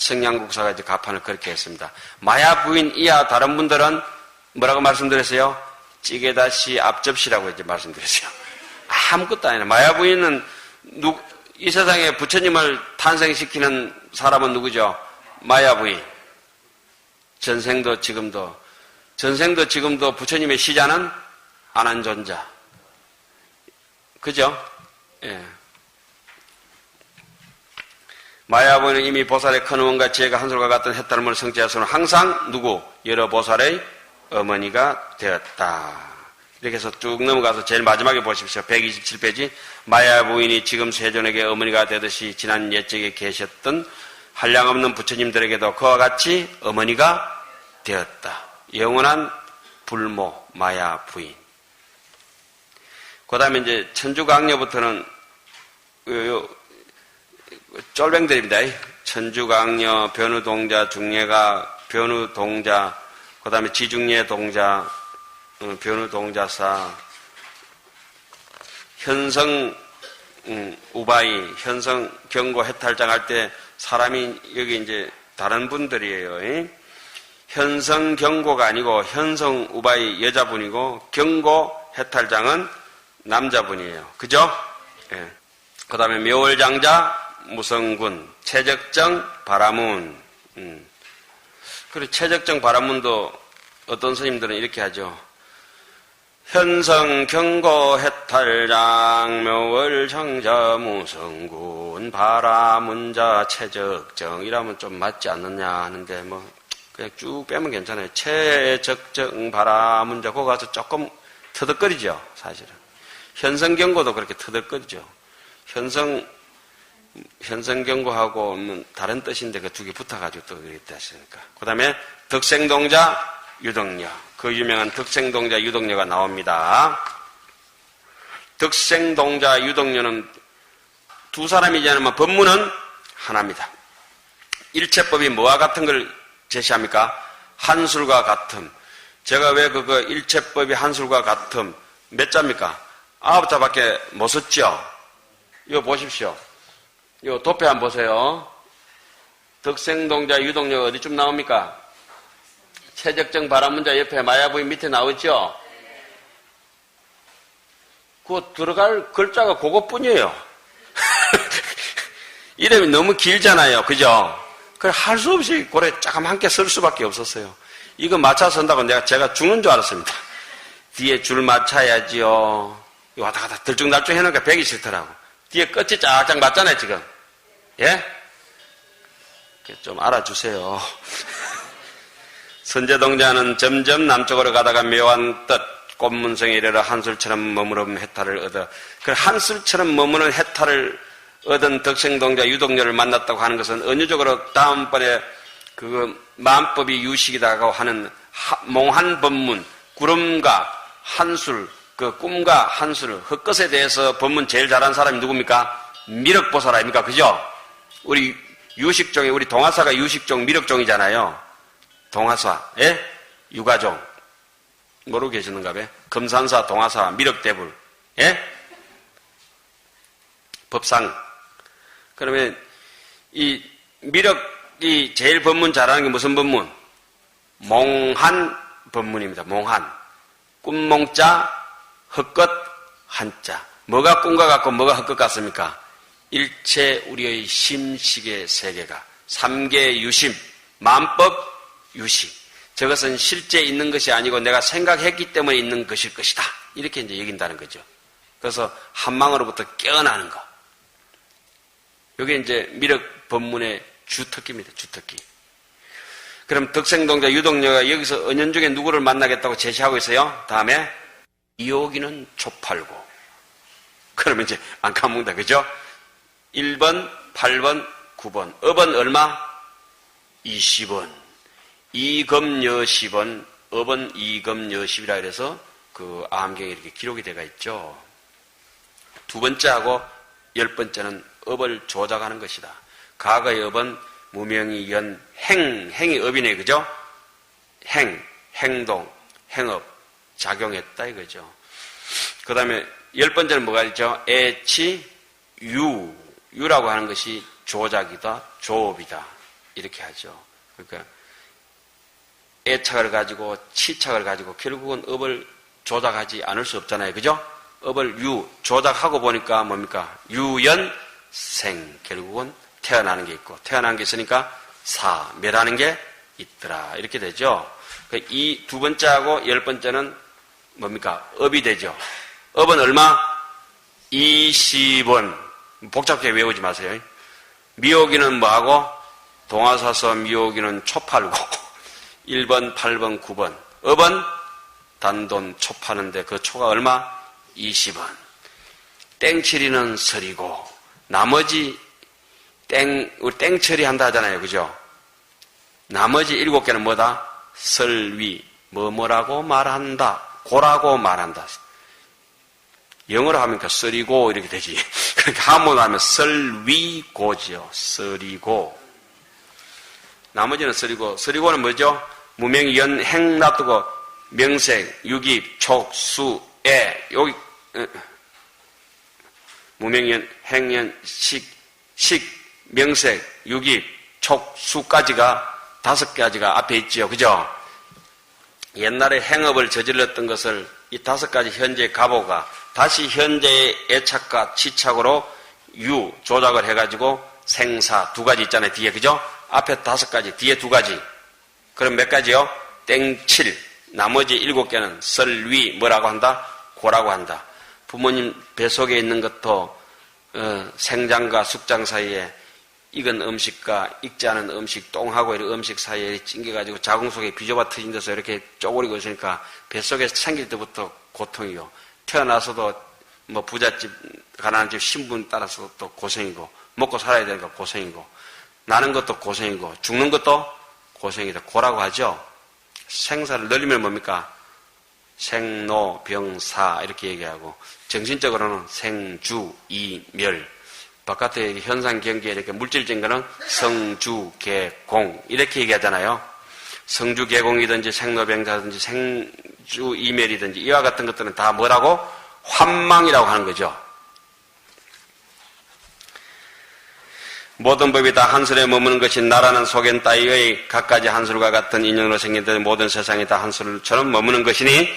성냥국사가 이제 가판을 그렇게 했습니다. 마야 부인 이하 다른 분들은 뭐라고 말씀드렸어요? 찌개다시 앞접시라고 이제 말씀드렸어요. 아무것도 아니에요. 마야 부인은 이 세상에 부처님을 탄생시키는 사람은 누구죠? 마야 부인. 전생도 지금도 부처님의 시자는 안한존자. 그죠? 예. 마야 부인은 이미 보살의 큰 원과 지혜가 한솔과 같은 해탈물 성취하서는 항상 누구? 여러 보살의 어머니가 되었다. 이렇게 해서 쭉 넘어가서 제일 마지막에 보십시오. 127페이지. 마야 부인이 지금 세존에게 어머니가 되듯이 지난 옛적에 계셨던 한량없는 부처님들에게도 그와 같이 어머니가 되었다. 영원한 불모 마야 부인. 그 다음에 이제 천주강녀부터는 쫄뱅들입니다. 천주강녀, 변우동자, 중례가, 변우동자, 그 다음에 지중례 동자, 변우동자사, 현성 우바이, 현성 경고 해탈장 할 때 사람이 여기 이제 다른 분들이에요. 현성 경고가 아니고 현성 우바이 여자분이고 경고 해탈장은 남자분이에요. 그죠? 예. 그 다음에 묘월장자 무성군, 최적정 바라문. 그리고 최적정 바라문도 어떤 스님들은 이렇게 하죠. 현성 경고 해탈장 묘월장자 무성군 바라문자 최적정 이라면 좀 맞지 않느냐 하는데 뭐 그냥 쭉 빼면 괜찮아요. 최적정 바라문자 그거 가서 조금 터득거리죠. 사실은 현성 경고도 그렇게 터득거리죠. 현성경고하고 다른 뜻인데 그 두 개 붙어가지고 또 그랬다 하시니까. 그 다음에 덕생동자 유덕녀. 그 유명한 덕생동자 유덕녀가 나옵니다. 덕생동자 유덕녀는 두 사람이지 않으면 법문은 하나입니다. 일체법이 뭐와 같은 걸 제시합니까? 한술과 같음. 제가 왜 그거 일체법이 한술과 같음 몇 자입니까? 9자밖에 못 썼죠? 이거 보십시오. 요 도표 한번 보세요. 덕생동자 유동력 어디쯤 나옵니까? 최적정 바라문자 옆에 마야부인 밑에 나오죠? 그거 들어갈 글자가 그것뿐이에요. 이름이 너무 길잖아요. 그죠? 그래 할 수 없이 고래 조금 함께 쓸 수밖에 없었어요. 이거 맞춰 쓴다고 제가 죽는 줄 알았습니다. 뒤에 줄 맞춰야지요. 왔다 갔다 들쭉날쭉 해놓으니까 배기 싫더라고. 뒤에 끝이 쫙쫙 맞잖아요, 지금. 예? 좀 알아주세요. 선제동자는 점점 남쪽으로 가다가 묘한 뜻, 꽃문성에 이르러 한술처럼 머무른 해탈을 얻어. 그 한술처럼 머무는 해탈을 얻은 덕생동자 유동녀를 만났다고 하는 것은 은유적으로 다음번에 그 만법이 유식이다고 하는 몽한법문, 구름과 한술, 그 꿈과 한술, 헛것에 대해서 법문 제일 잘하는 사람이 누굽니까? 미륵보살 아닙니까? 그죠? 우리 유식종에, 우리 동화사가 유식종, 미륵종이잖아요. 동화사, 예? 유가종. 모르고 계시는가 봐? 금산사, 동화사, 미륵대불, 예? 법상. 그러면 이 미륵이 제일 법문 잘하는 게 무슨 법문? 몽한 법문입니다. 몽한. 꿈몽자, 헛것, 한자. 뭐가 꿈과 같고 뭐가 헛것 같습니까? 일체 우리의 심식의 세계가 삼계 유심, 만법 유식. 저것은 실제 있는 것이 아니고 내가 생각했기 때문에 있는 것일 것이다. 이렇게 이제 여긴다는 거죠. 그래서 한망으로부터 깨어나는 거. 이게 이제 미륵 법문의 주특기입니다. 주특기. 그럼 덕생동자 유동녀가 여기서 은연중에 누구를 만나겠다고 제시하고 있어요? 다음에 이호기는 촉팔고. 그러면 이제 안 까먹는다. 그죠? 1번, 8번, 9번. 업은 얼마? 20원. 이금여 10원, 업은 이금여 10이라 그래서 그 암경에 이렇게 기록이 되어 있죠. 두 번째하고 10번째는 업을 조작하는 것이다. 과거의 업은 무명이 연 행이 업이네. 그죠? 행동, 행업, 작용했다 이거죠. 그 다음에 10번째는 뭐가 있죠? 애치, 유라고 하는 것이 조작이다, 조업이다. 이렇게 하죠. 그러니까 애착을 가지고 치착을 가지고 결국은 업을 조작하지 않을 수 없잖아요. 그죠? 업을 조작하고 보니까 뭡니까? 유연생. 결국은 태어나는 게 있고, 태어난 게 있으니까 멸하는 게 있더라. 이렇게 되죠. 이 두 번째하고 10번째는 뭡니까? 업이 되죠. 업은 얼마? 20원. 복잡하게 외우지 마세요. 미오기는 뭐하고? 동화사서 미오기는 초 팔고 1번, 8번, 9번. 업은 단돈 초 파는데 그 초가 얼마? 20원. 땡칠이는 설이고 나머지 우리 땡처리 한다 하잖아요. 그죠? 나머지 7개는 뭐다? 설위. 뭐라고 말한다. 고라고 말한다. 영어로 하면 설이고 이렇게 되지. 그러니까 한문으로 하면 설위고죠. 설이고. 나머지는 설이고. 설이고는 뭐죠? 무명, 연, 행 놔두고 명색, 유기, 촉, 수, 애. 여기 무명, 연, 행, 연, 식, 명색, 유기, 촉, 수까지가 5가지가 앞에 있지요. 그죠? 옛날에 행업을 저질렀던 것을 이 5가지 현재 가보가 다시 현재의 애착과 치착으로 조작을 해가지고 생사 2가지 있잖아요. 뒤에. 그죠? 앞에 5가지, 뒤에 2가지. 그럼 몇 가지요? 땡칠. 나머지 7개는 설위, 뭐라고 한다? 고라고 한다. 부모님 뱃속에 있는 것도 생장과 숙장 사이에 익은 음식과 익지 않은 음식, 똥하고 이런 음식 사이에 찡겨가지고 자궁 속에 비좁아 터진 데서 이렇게 쪼그리고 있으니까 뱃속에 생길 때부터 고통이요. 태어나서도 뭐 부잣집, 가난한 집 신분 따라서 또 고생이고, 먹고 살아야 되니까 고생이고, 나는 것도 고생이고, 죽는 것도 고생이다. 고라고 하죠. 생사를 늘리면 뭡니까? 생로병사 이렇게 얘기하고, 정신적으로는 생주, 이멸. 바깥에 현상 경계에 이렇게 물질적인 거는 성주, 개공 이렇게 얘기하잖아요. 성주, 개공이든지 생로병사든지 생주, 이멸이든지 이와 같은 것들은 다 뭐라고? 환망이라고 하는 거죠. 모든 법이 다 한술에 머무는 것이 나라는 소견 따위의 갖가지 한술과 같은 인연으로 생긴 모든 세상이 다 한술처럼 머무는 것이니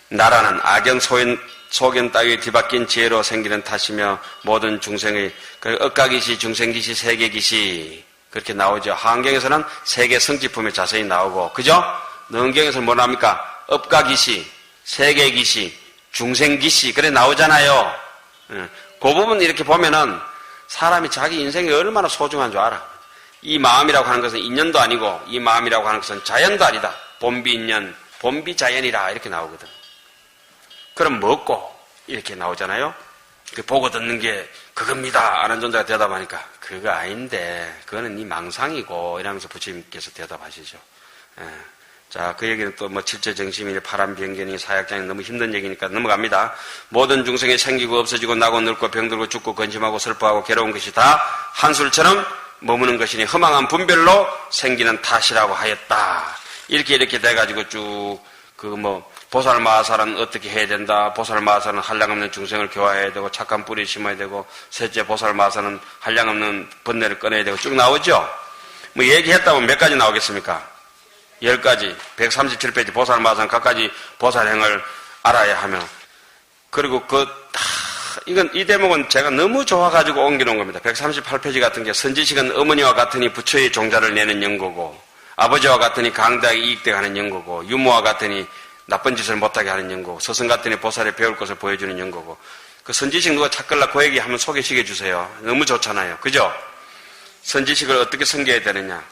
나라는 악연 소견 따위에 뒤바뀐 지혜로 생기는 탓이며 모든 중생의 억가기시, 중생기시, 세계기시 그렇게 나오죠. 한경에서는 세계 성지품에 자세히 나오고 그죠? 능경에서는 뭐 나옵니까? 업가기시, 세계기시, 중생기시 그래 나오잖아요. 그 부분 이렇게 보면은 사람이 자기 인생이 얼마나 소중한 줄 알아. 이 마음이라고 하는 것은 인연도 아니고 이 마음이라고 하는 것은 자연도 아니다. 본비인연, 본비자연이라 이렇게 나오거든. 그럼 뭐고? 이렇게 나오잖아요. 보고 듣는 게 그겁니다. 아는 존재가 대답하니까 그거 아닌데 그거는 네 망상이고 이러면서 부처님께서 대답하시죠. 자, 그 얘기는 또 뭐 칠체정심이 파란변견이 사약장이 너무 힘든 얘기니까 넘어갑니다. 모든 중생이 생기고 없어지고 나고 늙고 병들고 죽고 건심하고 슬퍼하고 괴로운 것이 다 한술처럼 머무는 것이니 허망한 분별로 생기는 탓이라고 하였다. 이렇게 돼가지고 쭉 보살마하살은 어떻게 해야 된다. 보살마하살은 한량없는 중생을 교화해야 되고 착한 뿌리 심어야 되고 셋째 보살마하살은 한량없는 번뇌를 꺼내야 되고 쭉 나오죠. 뭐 얘기했다 보면 몇 가지 나오겠습니까? 10가지, 137페이지 보살마하살은 각가지 보살행을 알아야 하며 그리고 이 대목은 제가 너무 좋아가지고 옮겨놓은 겁니다. 138페이지 같은 게 선지식은 어머니와 같으니 부처의 종자를 내는 연고고 아버지와 같으니 강대하게 이익되게 하는 연고고 유모와 같으니 나쁜 짓을 못하게 하는 연고고 서성 같으니 보살에 배울 것을 보여주는 연고고 그 선지식 누가 찾걸라 그 얘기 한번 소개시켜 주세요. 너무 좋잖아요. 그죠? 선지식을 어떻게 섬겨야 되느냐.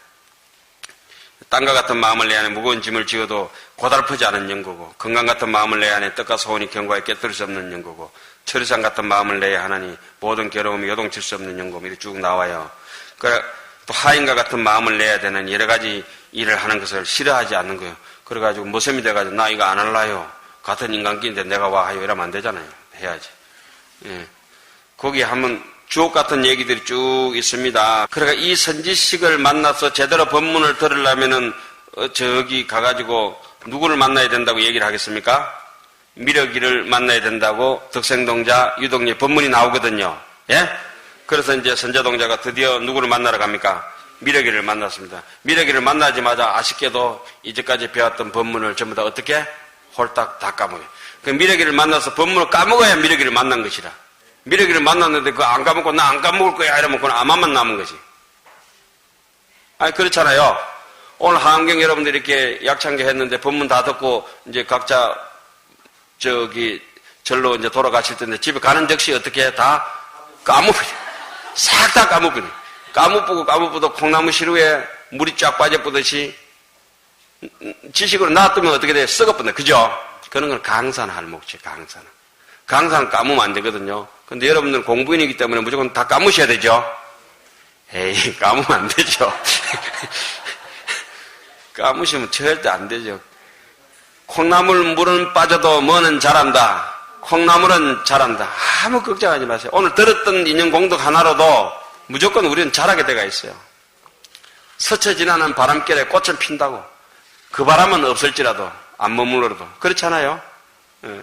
땅과 같은 마음을 내 안에 무거운 짐을 지어도 고달프지 않은 연고고 건강 같은 마음을 내 안에 떡과 소원이 경과에 깨뜨릴 수 없는 연고고 철의상 같은 마음을 내야 하나니 모든 괴로움이 요동칠 수 없는 연고 이렇게 쭉 나와요. 또 하인과 같은 마음을 내야 되는 여러 가지 일을 하는 것을 싫어하지 않는 거예요. 그래가지고 모섬이 돼가지고 나 이거 안 할라요. 같은 인간끼인데 내가 와 하요 이러면 안 되잖아요. 해야지. 예. 거기에 한번 주옥 같은 얘기들이 쭉 있습니다. 그러니까 이 선지식을 만나서 제대로 법문을 들으려면은 저기 가가지고 누구를 만나야 된다고 얘기를 하겠습니까? 미륵이를 만나야 된다고 덕생동자, 유동리 법문이 나오거든요. 예? 그래서 이제 선자동자가 드디어 누구를 만나러 갑니까? 미러기를 만났습니다. 미러기를 만나자마자 아쉽게도 이제까지 배웠던 법문을 전부 다 어떻게? 홀딱 다 까먹어요. 그 미러기를 만나서 법문을 까먹어야 미러기를 만난 것이라. 미러기를 만났는데 그거 안 까먹고 나 안 까먹을 거야 이러면 그건 암만 남은 거지. 아니, 그렇잖아요. 오늘 하은경 여러분들이 이렇게 약창계 했는데 법문 다 듣고 이제 각자 절로 이제 돌아가실 텐데 집에 가는 즉시 어떻게 다 까먹어요. 싹 다 까먹어요. 까먹고 콩나무 시루에 물이 쫙 빠져보듯이 지식으로 놔두면 어떻게 돼? 썩어버려. 그죠? 그런 걸 강산할 목적, 강산. 강산 까무면 안 되거든요. 근데 여러분들은 공부인이기 때문에 무조건 다 까무셔야 되죠? 에이, 까무면 안 되죠. 까무시면 절대 안 되죠. 콩나물 물은 빠져도 뭐는 자란다. 콩나물은 자란다. 아무 걱정하지 마세요. 오늘 들었던 인연 공덕 하나로도 무조건 우리는 자라게 돼가 있어요. 스쳐 지나는 바람결에 꽃은 핀다고. 그 바람은 없을지라도 안 머물러도 그렇잖아요. 예.